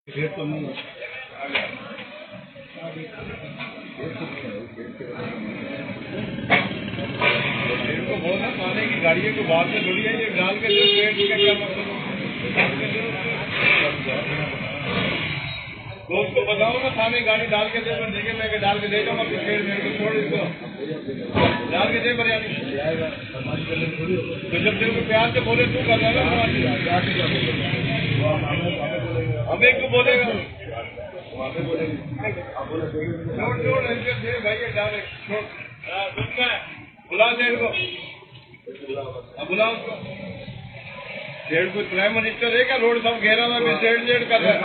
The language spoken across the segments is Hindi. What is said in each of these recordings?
तो नहीं को बोलना थाने की गाड़ियों को बाद में थोड़ी है ये डाल के जो पेड़ का क्या मतलब तो उसको बताओ ना थाने गाड़ी डाल के दे देखे मैं डाल के दे जाऊँ अपने पेड़ मेरे को छोड़ इसको डाल के दे बरियानी तो जब तेरे को प्यार से बोले तू कर रहा अब एक को बोलेगा छोड़ छोड़ ऐसे भाई डाल छोड़ बुला शेर को बुला उसको शेर को प्राइम मिनिस्टर है क्या रोड सब घेरा हुआ मैं शेड कर रहा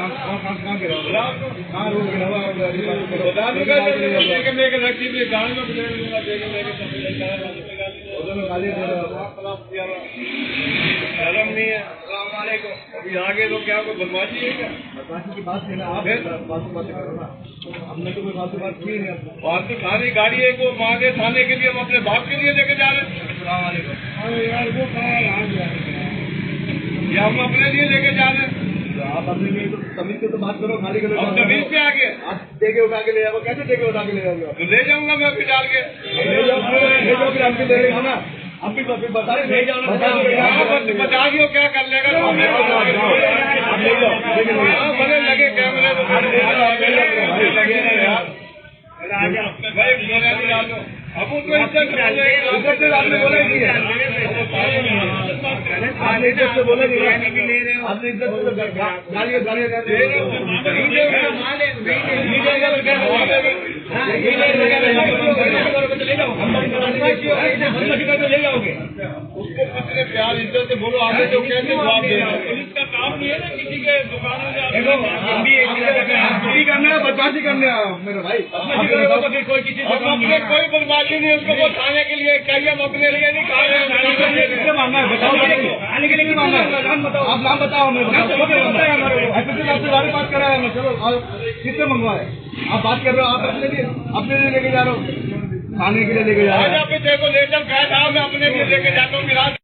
लेके रखी थी गाड़ी में शर्म नहीं है। अभी आगे तो क्या कोई बदमाशी है क्या? बदमाशी की बात है ना, आप फालतू बातें करो ना। हमने तो कोई फालतू बात की नहीं। फालतू थाने गाड़ी है को मांगे थाने के लिए हम अपने बाप के लिए लेके जा रहे हैं। यार वो या हम अपने लिए लेके जा रहे हैं। आप अपने लिए तो तमीज से तो बात करो, खाली करो। अब तमीज पे आगे आप देके उठा के ले जाओ, कैसे देके उठा के ले जाओगे? तो ले जाऊंगा मैं अभी डाल के ले जाओ फिर आपके ले लेगा ना। आप भी बता रहे बता दियो क्या कर लेगा बड़े लगे कैमरे अब उसको इज्जत से आपने बोला नहीं है, आपने इज्जत से बोला नहीं है, आपने इज्जत से गालियाँ ले जाओगे उसको कितने प्यार इज्जत से बोलो आगे जो कैसे जवाब दे पुलिस का काम नहीं है ना किसी के दुकान चोरी करना है, बदमाशी करना है मेरे भाई। कोई किसी कोई बदमाशी नहीं उसको वो खाने के लिए चाहिए हम अपने लिए नहीं खा रहे हैं। मांगा है बताओ, आने के लिए मांगा है, आप नाम बताओ हमें। आपसे सारी बात करा है, चलो कितने मंगवाए? आप बात कर रहे हो, आप अपने लिए लेके जा रहे हो, खाने के लिए लेके जा रहे हो। देखो लेटर कहा था मैं अपने लिए लेके जाता हूँ।